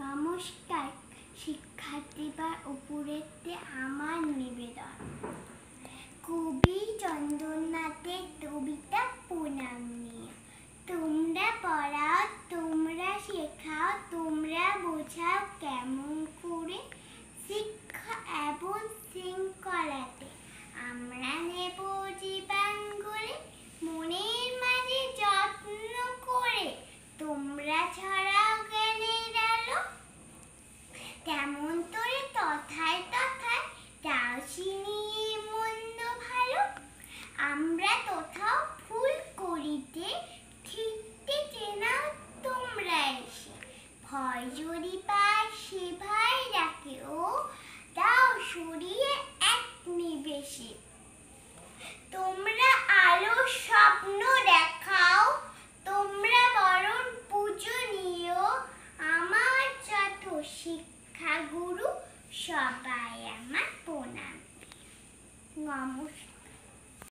নমস্কার শিক্ষার্থীবার উপরেতে আমার নিবেদন। কবি চন্দ্রনাথের কবিতা প্রণাম নিয়ে। তোমরা পড়াও, তোমরা শেখাও, তোমরা বোঝাও কেমন করে শিক্ষা এবং শৃঙ্খলাতে আমরা নেব জীবন গড়ে, মনের মাঝে যত্ন করে তোমরা ছড়াও জ্ঞানের আলো। তেমন তোরে তথায় তথায় তাও চিনিয়ে মন্দ ভালো। আমরা কোথাও ভুল করিতে ঠিকতে চেনাও তোমরা এসে, ভয় যদি পায় সে ভাই ডাকে ও দাও সরিয়ে এক নিবেশে। তোমরা আলো স্বপ্ন দেখাও, তোমরা বরণ পূজনীয়, আমার যত শিক্ষা গুরু সবাই আমার প্রণাম। নমস্কার।